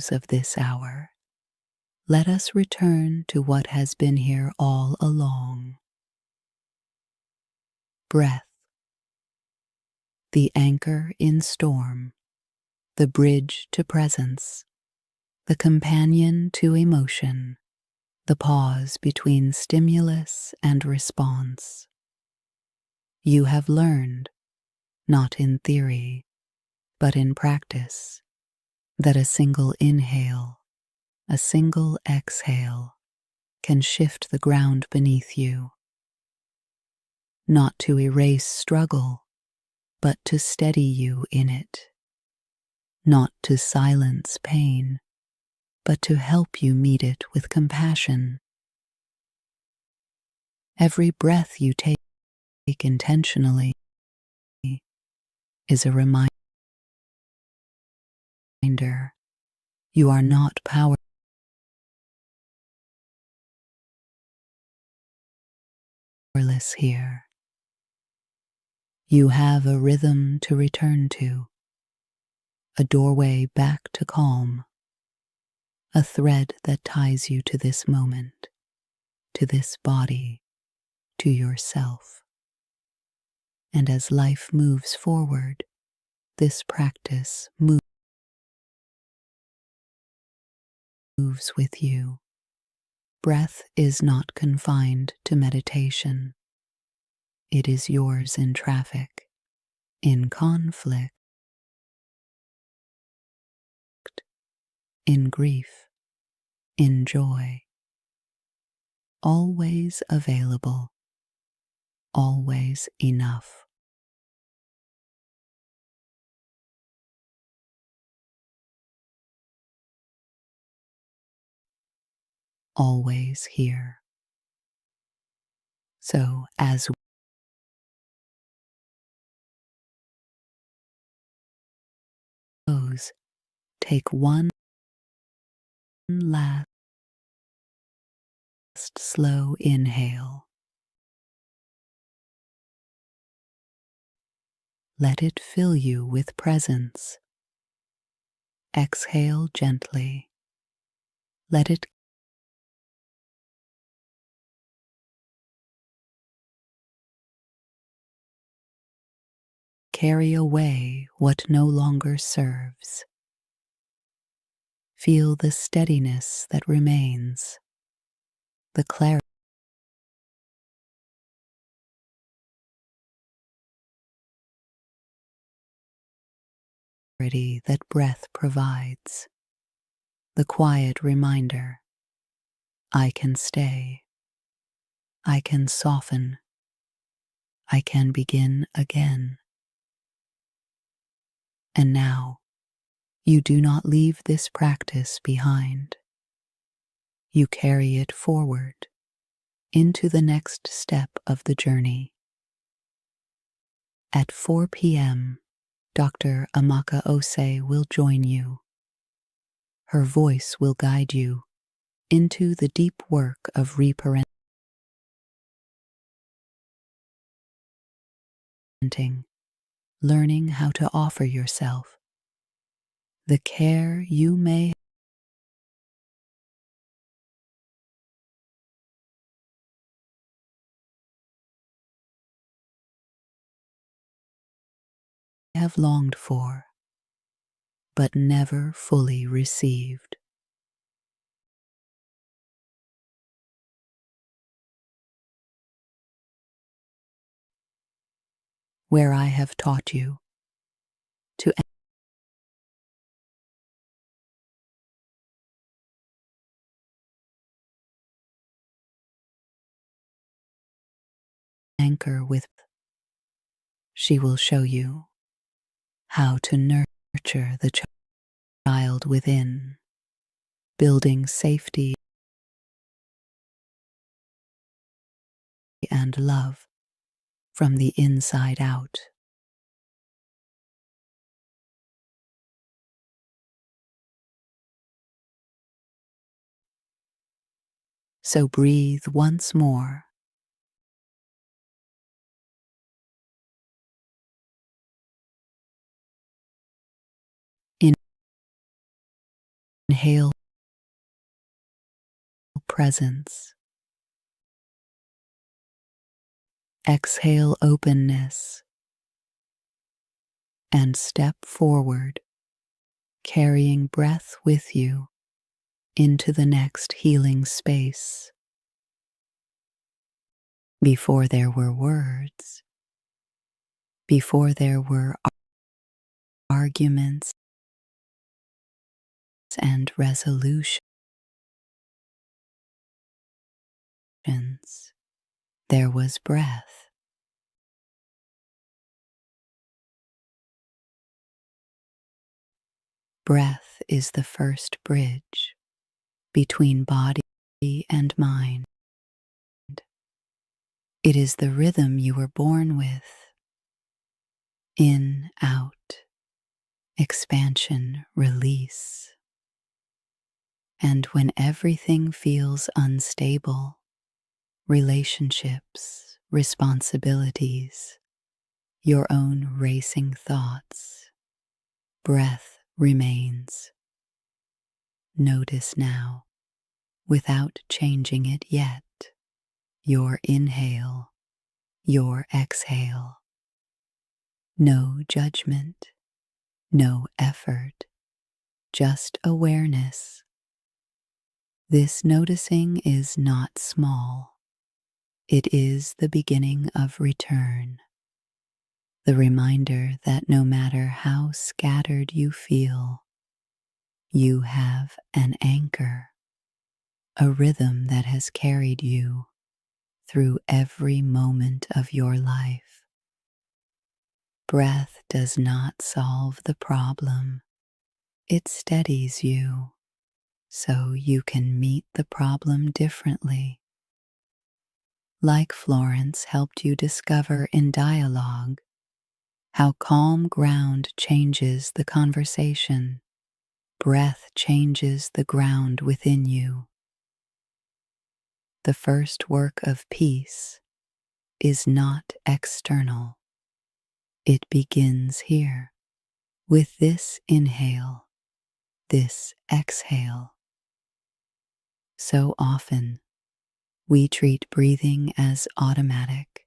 close of this hour, let us return to what has been here all along. Breath, the anchor in storm, the bridge to presence, the companion to emotion, the pause between stimulus and response. You have learned, not in theory, but in practice, that a single inhale, a single exhale can shift the ground beneath you. Not to erase struggle, but to steady you in it. Not to silence pain, but to help you meet it with compassion. Every breath you take intentionally is a reminder you are not powerless here. You have a rhythm to return to, a doorway back to calm, a thread that ties you to this moment, to this body, to yourself. And as life moves forward, this practice moves with you. Breath is not confined to meditation. It is yours in traffic, in conflict, in grief, in joy. Always available, always enough. Always here. So as we close, take one last slow inhale. Let it fill you with presence. Exhale gently. Let it carry away what no longer serves. Feel the steadiness that remains, the clarity that breath provides, the quiet reminder, I can stay, I can soften, I can begin again. And now, you do not leave this practice behind. You carry it forward into the next step of the journey. At 4 p.m., Dr. Amaka Osei will join you. Her voice will guide you into the deep work of reparenting, learning how to offer yourself the care you may have longed for, but never fully received. Where I have taught you to anchor with, she will show you how to nurture the child within, building safety and love from the inside out. So breathe once more. Inhale presence. Exhale openness. And step forward, carrying breath with you into the next healing space. Before there were words, before there were arguments and resolutions, there was breath. Breath is the first bridge between body and mind. It is the rhythm you were born with. In, out, expansion, release. And when everything feels unstable, relationships, responsibilities, your own racing thoughts, breath remains. Notice now, without changing it yet, your inhale, your exhale. No judgment, no effort, just awareness. This noticing is not small. It is the beginning of return. The reminder that no matter how scattered you feel, you have an anchor, a rhythm that has carried you through every moment of your life. Breath does not solve the problem. It steadies you so you can meet the problem differently. Like Florence helped you discover in dialogue, how calm ground changes the conversation. Breath changes the ground within you. The first work of peace is not external. It begins here, with this inhale, this exhale. So often, we treat breathing as automatic,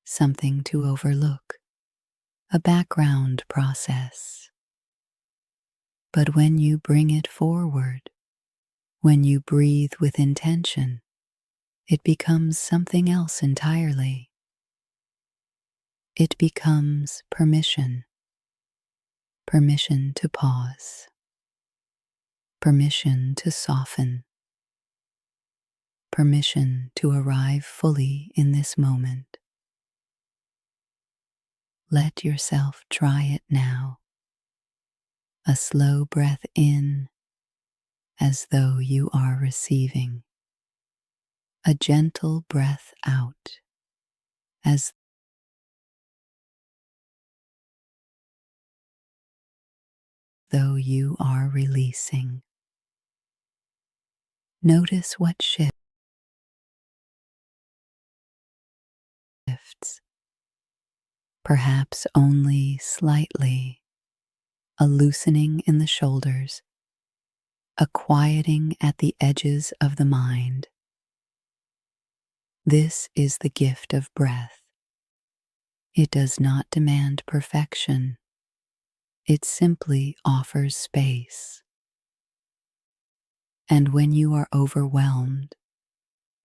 something to overlook, a background process. But when you bring it forward, when you breathe with intention, it becomes something else entirely. It becomes permission. Permission to pause. Permission to soften. Permission to arrive fully in this moment. Let yourself try it now. A slow breath in, as though you are receiving. A gentle breath out, as though you are releasing. Notice what shifts. Perhaps only slightly, a loosening in the shoulders, a quieting at the edges of the mind. This is the gift of breath. It does not demand perfection. It simply offers space. And when you are overwhelmed,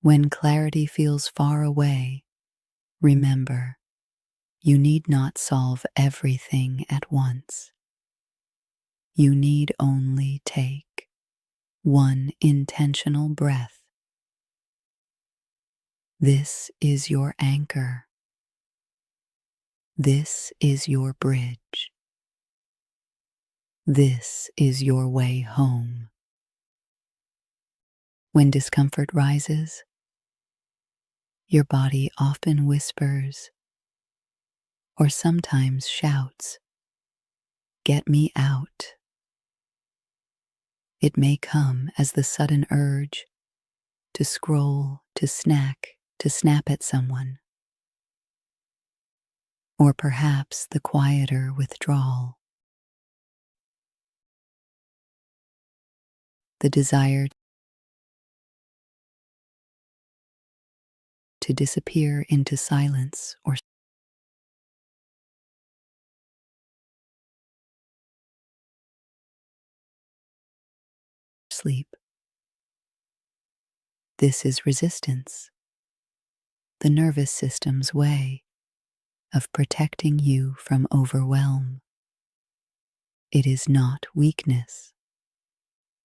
when clarity feels far away, remember, you need not solve everything at once. You need only take one intentional breath. This is your anchor. This is your bridge. This is your way home. When discomfort rises, your body often whispers or sometimes shouts, "Get me out." It may come as the sudden urge to scroll, to snack, to snap at someone, or perhaps the quieter withdrawal. the desire to disappear into silence or sleep. This is resistance, the nervous system's way of protecting you from overwhelm. It is not weakness.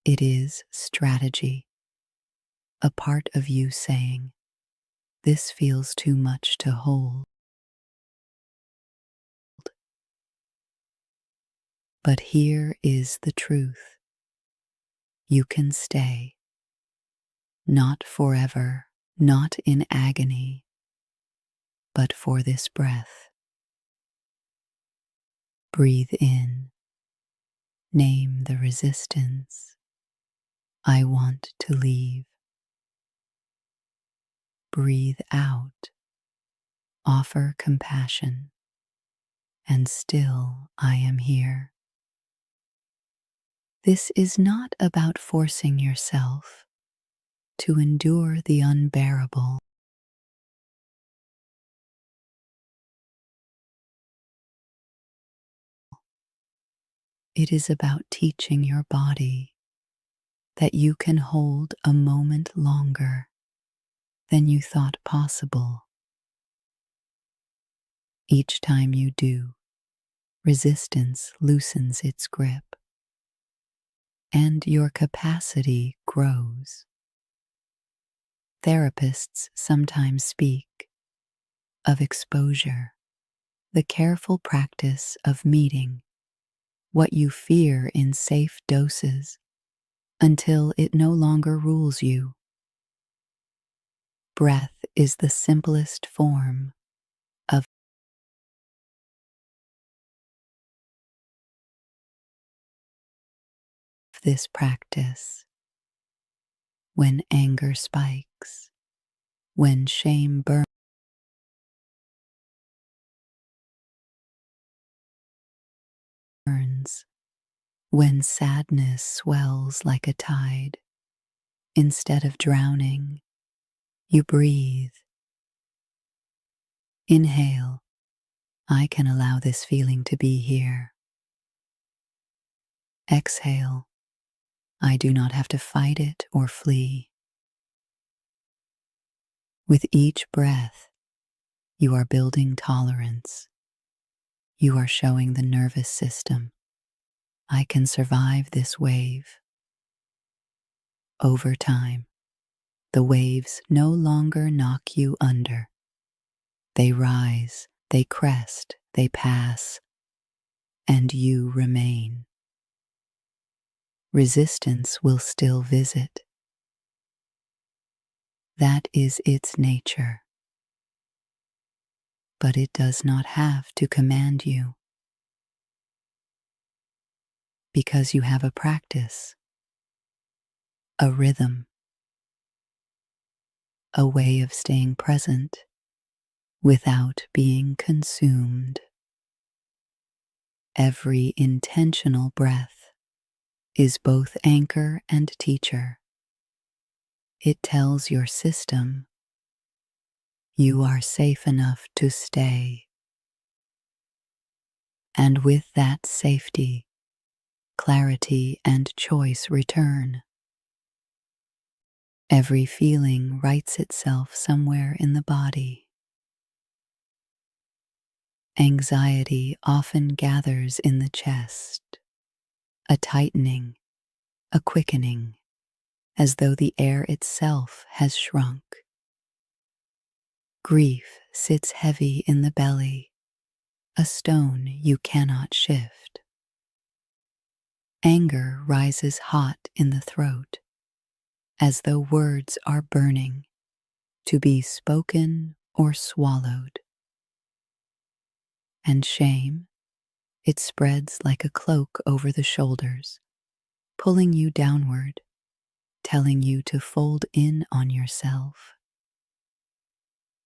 It is strategy, a part of you saying, "This feels too much to hold." But here is the truth. You can stay. Not forever, not in agony, but for this breath. Breathe in. Name the resistance. I want to leave. Breathe out. Offer compassion. And still I am here. This is not about forcing yourself to endure the unbearable. It is about teaching your body that you can hold a moment longer than you thought possible. Each time you do, resistance loosens its grip, and your capacity grows. Therapists sometimes speak of exposure, the careful practice of meeting what you fear in safe doses until it no longer rules you. Breath is the simplest form of this practice. When anger spikes, when shame burns, when sadness swells like a tide, instead of drowning, you breathe. Inhale. I can allow this feeling to be here. Exhale. I do not have to fight it or flee. With each breath, you are building tolerance. You are showing the nervous system, I can survive this wave. Over time, the waves no longer knock you under. They rise, they crest, they pass, and you remain. Resistance will still visit. That is its nature. But it does not have to command you. Because you have a practice, a rhythm, a way of staying present without being consumed. Every intentional breath is both anchor and teacher. It tells your system you are safe enough to stay. And with that safety, clarity and choice return. Every feeling writes itself somewhere in the body. Anxiety often gathers in the chest, a tightening, a quickening, as though the air itself has shrunk. Grief sits heavy in the belly, a stone you cannot shift. Anger rises hot in the throat, as though words are burning, to be spoken or swallowed. And shame, it spreads like a cloak over the shoulders, pulling you downward, telling you to fold in on yourself.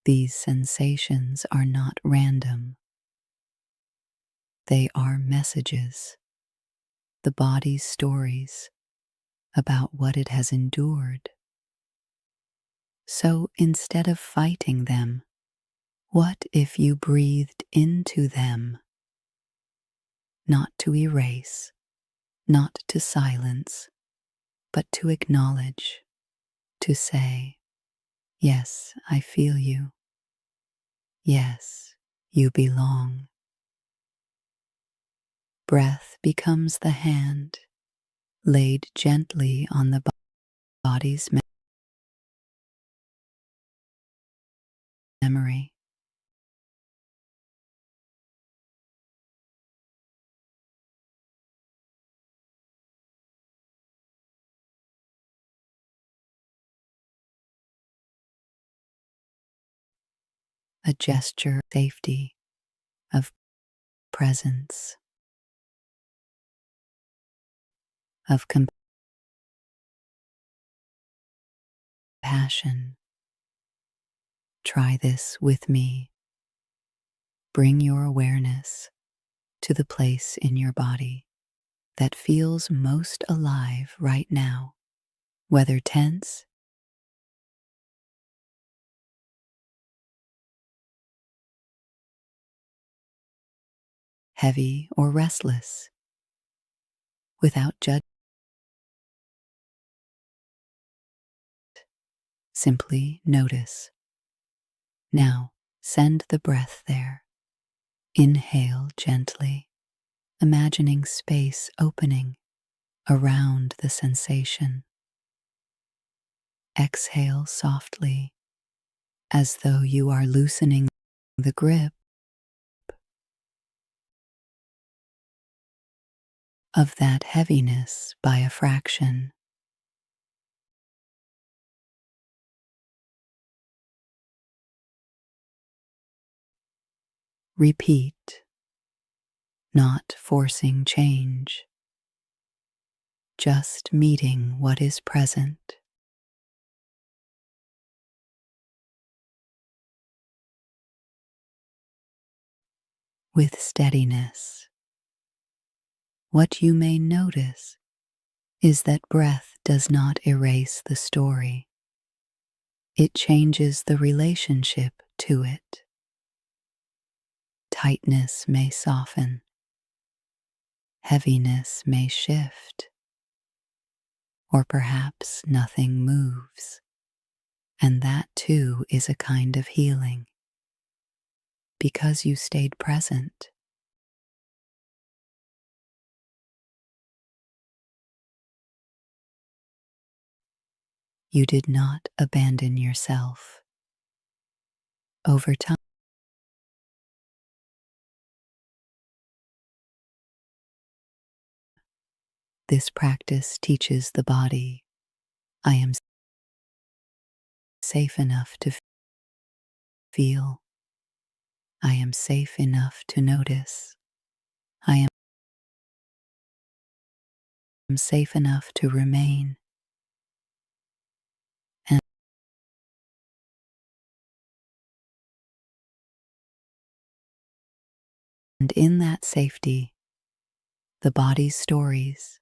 These sensations are not random. They are messages, the body's stories, about what it has endured. So instead of fighting them, what if you breathed into them? Not to erase, not to silence, but to acknowledge, to say, yes, I feel you. Yes, you belong. Breath becomes the hand laid gently on the body's memory. A gesture of safety, of presence, of compassion. Try this with me. Bring your awareness to the place in your body that feels most alive right now, whether tense, heavy, or restless, without judgment. Simply notice. Now, send the breath there. Inhale gently, imagining space opening around the sensation. Exhale softly, as though you are loosening the grip of that heaviness by a fraction. Repeat, not forcing change, just meeting what is present. With steadiness, what you may notice is that breath does not erase the story. It changes the relationship to it. Tightness may soften, heaviness may shift, or perhaps nothing moves. And that too is a kind of healing, because you stayed present. You did not abandon yourself. Over time, this practice teaches the body, I am safe enough to feel. I am safe enough to notice. I am safe enough to remain. And in that safety, the body's stories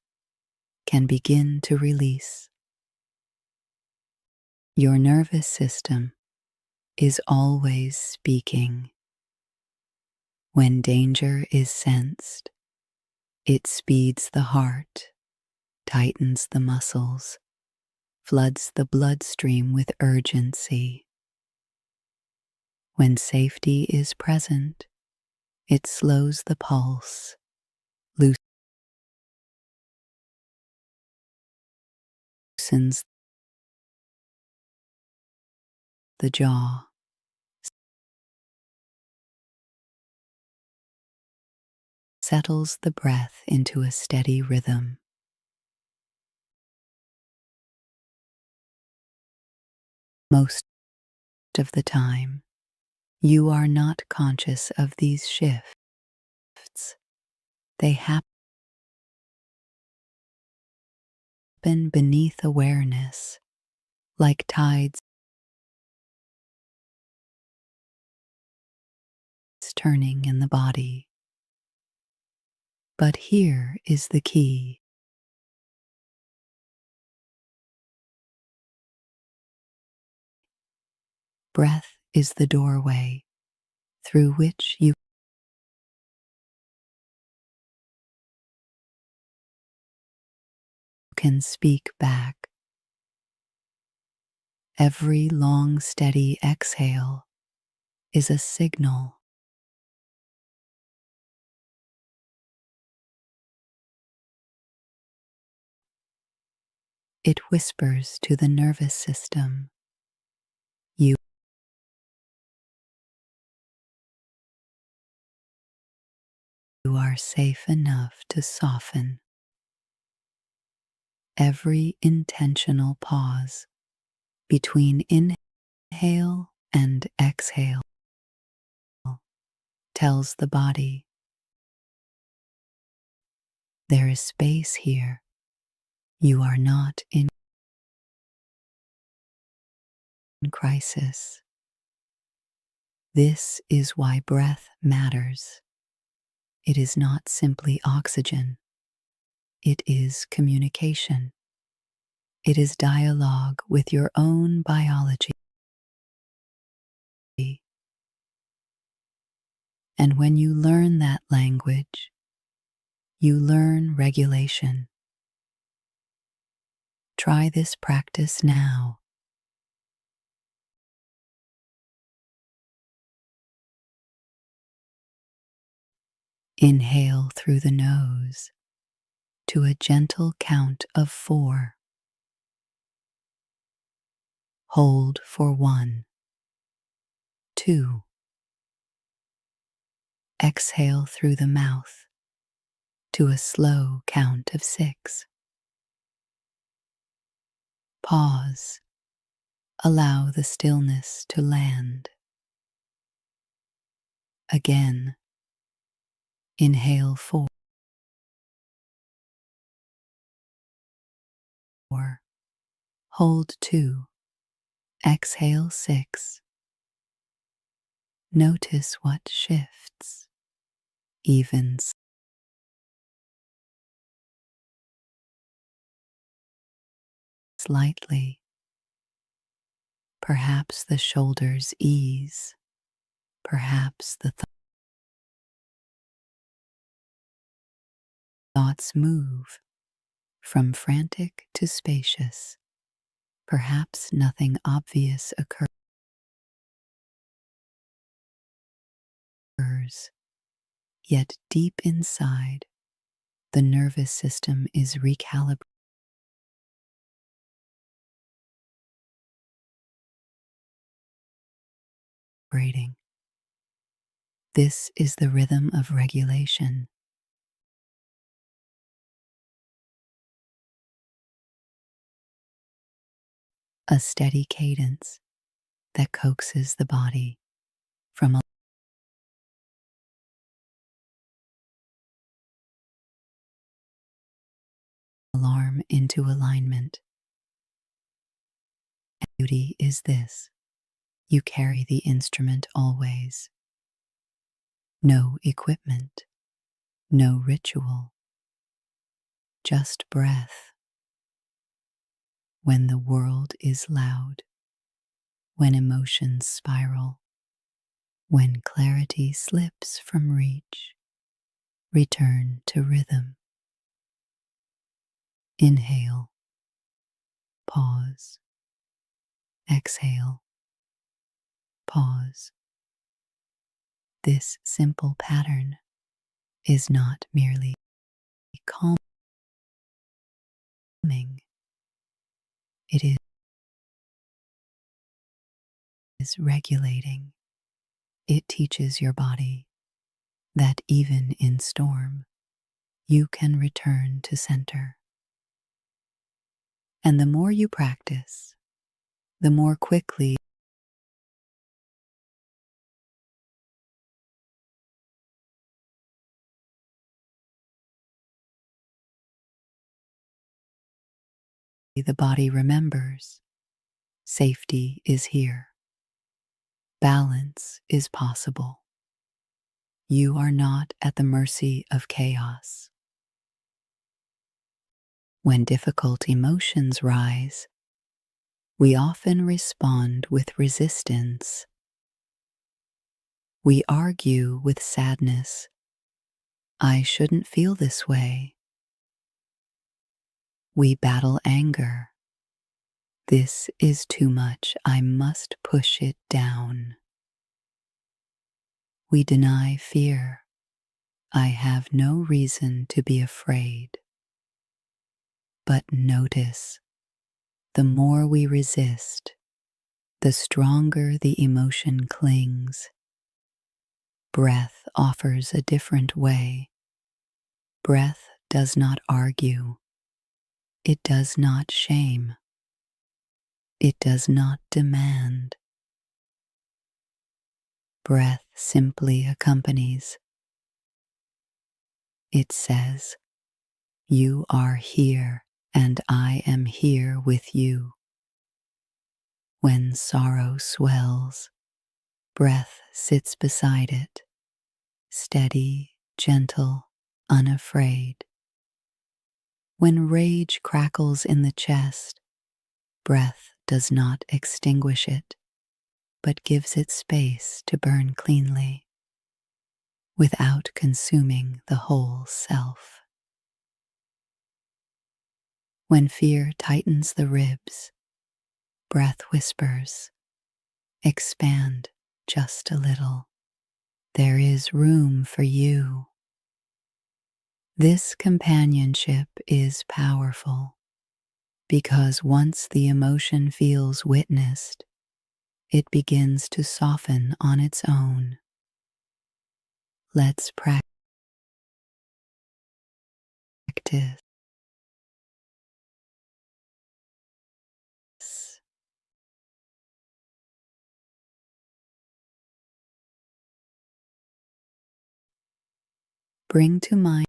can begin to release. Your nervous system is always speaking. When danger is sensed, it speeds the heart, tightens the muscles, floods the bloodstream with urgency. When safety is present, it slows the pulse, loosens the jaw, settles the breath into a steady rhythm. Most of the time, you are not conscious of these shifts. They happen beneath awareness, like tides turning in the body. But here is the key. Breath is the doorway through which you can speak back. Every long, steady exhale is a signal. It whispers to the nervous system, you are safe enough to soften. Every intentional pause between inhale and exhale tells the body there is space here. You are not in crisis. This is why breath matters. It is not simply oxygen. It is communication. It is dialogue with your own biology. And when you learn that language, you learn regulation. Try this practice now. Inhale through the nose to a gentle count of 4. Hold for 1, 2. Exhale through the mouth to a slow count of 6. Pause. Allow the stillness to land. Again. Inhale 4. Hold 2. Exhale 6. Notice what shifts, even slightly. Perhaps the shoulders ease. Perhaps the thoughts move from frantic to spacious. Perhaps nothing obvious occurs, yet deep inside, the nervous system is recalibrating. This is the rhythm of regulation. A steady cadence that coaxes the body from alarm into alignment. And beauty is this: you carry the instrument always. No equipment, no ritual, just breath. When the world is loud, when emotions spiral, when clarity slips from reach, return to rhythm. Inhale, pause, exhale, pause. This simple pattern is not merely calming, it is regulating. It teaches your body that even in storm, you can return to center. And the more you practice, the more quickly the body remembers safety is here. Balance is possible. You are not at the mercy of chaos. When difficult emotions rise, we often respond with resistance. We argue with sadness. I shouldn't feel this way. We battle anger. This is too much. I must push it down. We deny fear. I have no reason to be afraid. But notice, the more we resist, the stronger the emotion clings. Breath offers a different way. Breath does not argue. It does not shame. It does not demand. Breath simply accompanies. It says, "You are here, and I am here with you." When sorrow swells, breath sits beside it, steady, gentle, unafraid. When rage crackles in the chest, breath does not extinguish it, but gives it space to burn cleanly, without consuming the whole self. When fear tightens the ribs, breath whispers, "Expand just a little. There is room for you." This companionship is powerful because once the emotion feels witnessed, it begins to soften on its own. Let's practice. Bring to mind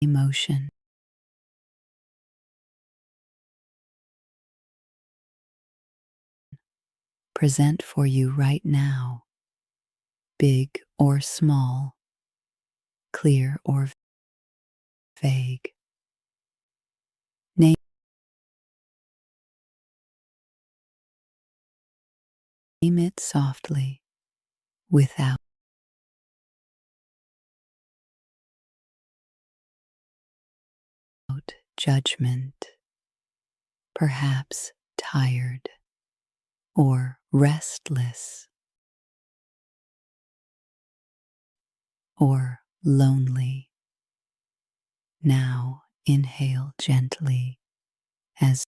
emotion. Present for you right now, big or small, clear or vague. Name it softly, without judgment. Perhaps tired or restless or lonely. Now inhale gently as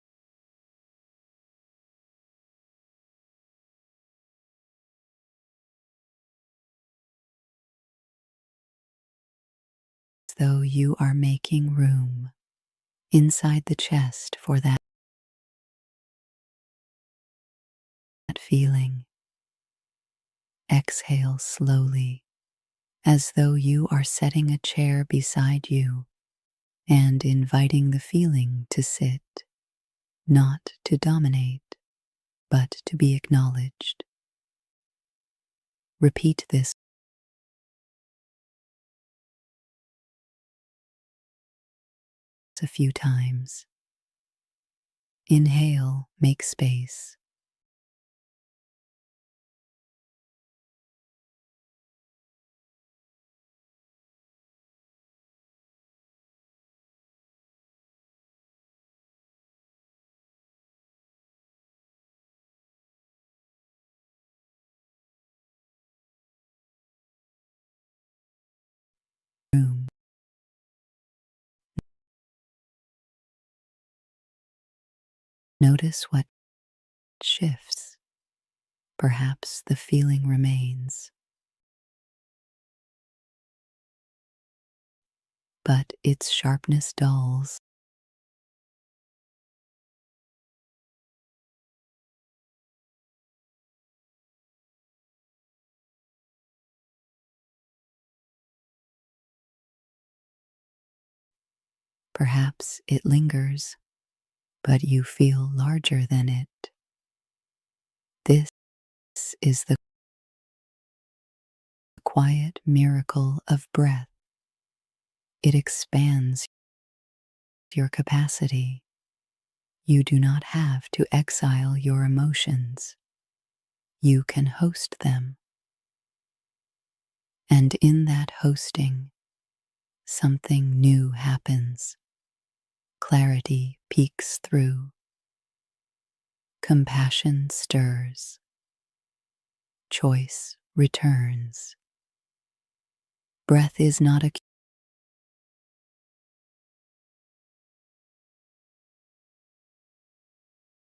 though you are making room inside the chest for that feeling. Exhale slowly, as though you are setting a chair beside you and inviting the feeling to sit, not to dominate, but to be acknowledged. Repeat this a few times. Inhale, make space. Room. Notice what shifts. Perhaps the feeling remains, but its sharpness dulls. Perhaps it lingers, but you feel larger than it. This is the quiet miracle of breath. It expands your capacity. You do not have to exile your emotions. You can host them. And in that hosting, something new happens. Clarity peeks through. Compassion stirs. Choice returns. Breath is not a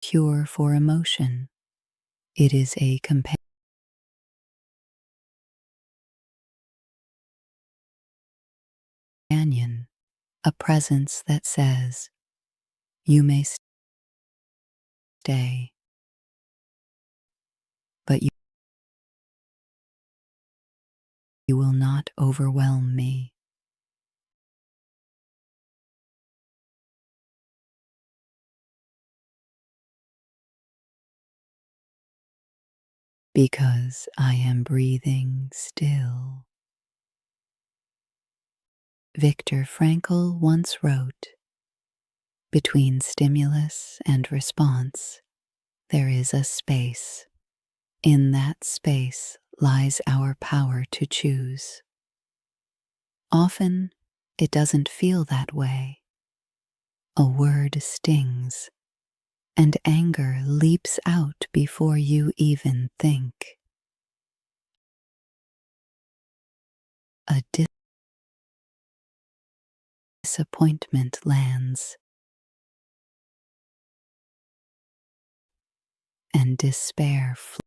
cure for emotion. It is a companion, a presence that says, you may stay, but you will not overwhelm me. Because I am breathing still. Viktor Frankl once wrote, between stimulus and response, there is a space. In that space lies our power to choose. Often, it doesn't feel that way. A word stings, and anger leaps out before you even think. A disappointment lands, and despair floods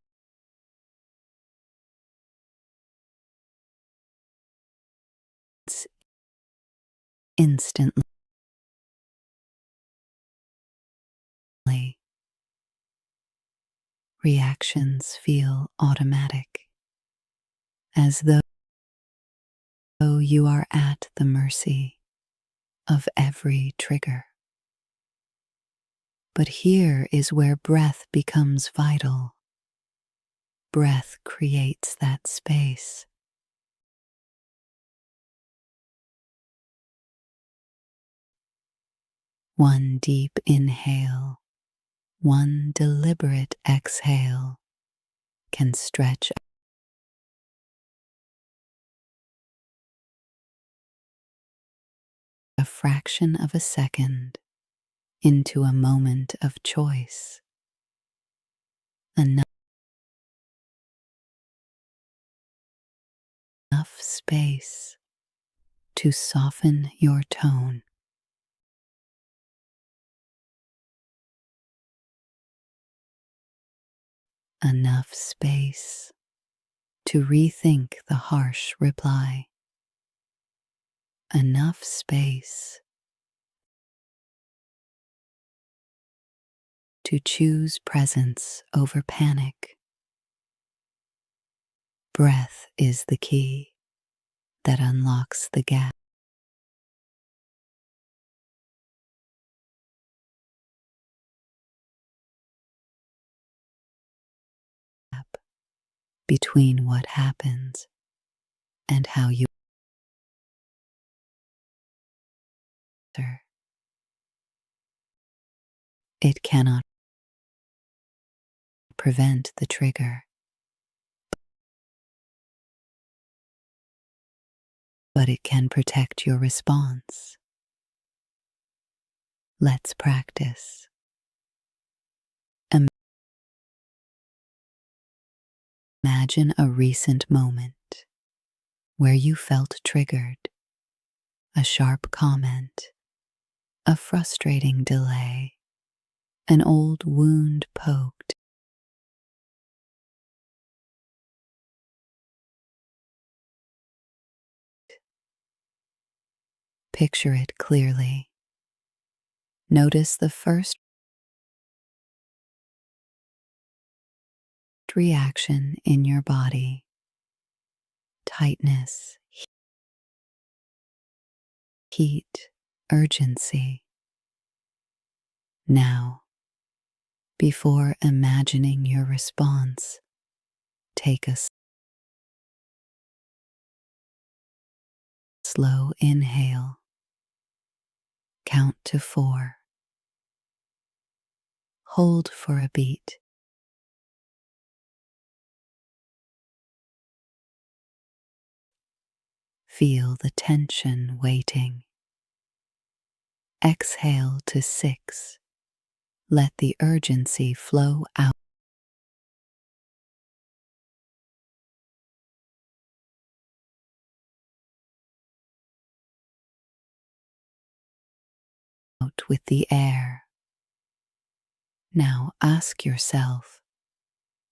instantly. Reactions feel automatic, as though you are at the mercy of every trigger. But here is where breath becomes vital. Breath creates that space. One deep inhale, one deliberate exhale can stretch a fraction of a second into a moment of choice. Enough space to soften your tone. Enough space to rethink the harsh reply. Enough space to choose presence over panic. Breath is the key that unlocks the gap between what happens and how you answer. It cannot prevent the trigger, but it can protect your response. Let's practice. Imagine a recent moment where you felt triggered, a sharp comment, a frustrating delay, an old wound poked. Picture it clearly. Notice the first reaction in your body: tightness, heat, urgency. Now, before imagining your response, take a slow inhale. Count to 4. Hold for a beat. Feel the tension waiting. Exhale to 6. Let the urgency flow out with the air. Now ask yourself,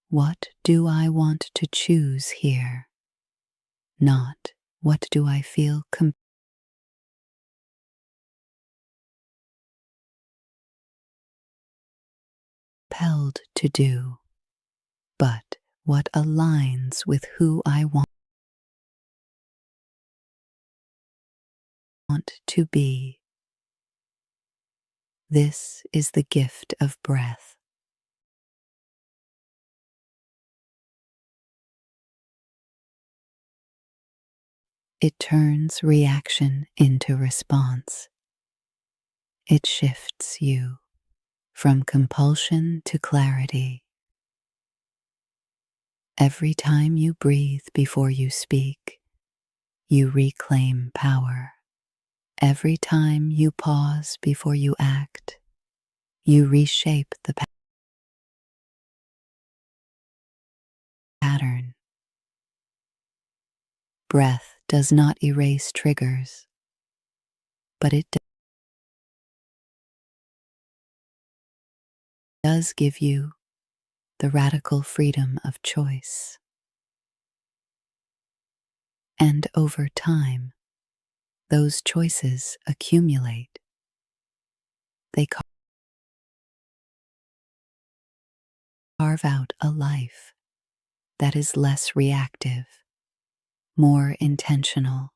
what do I want to choose here? Not, what do I feel compelled to do, but what aligns with who I want to be. This is the gift of breath. It turns reaction into response. It shifts you from compulsion to clarity. Every time you breathe before you speak, you reclaim power. Every time you pause before you act, you reshape the pattern. Breath does not erase triggers, but it does give you the radical freedom of choice. And over time, those choices accumulate. They carve out a life that is less reactive, more intentional,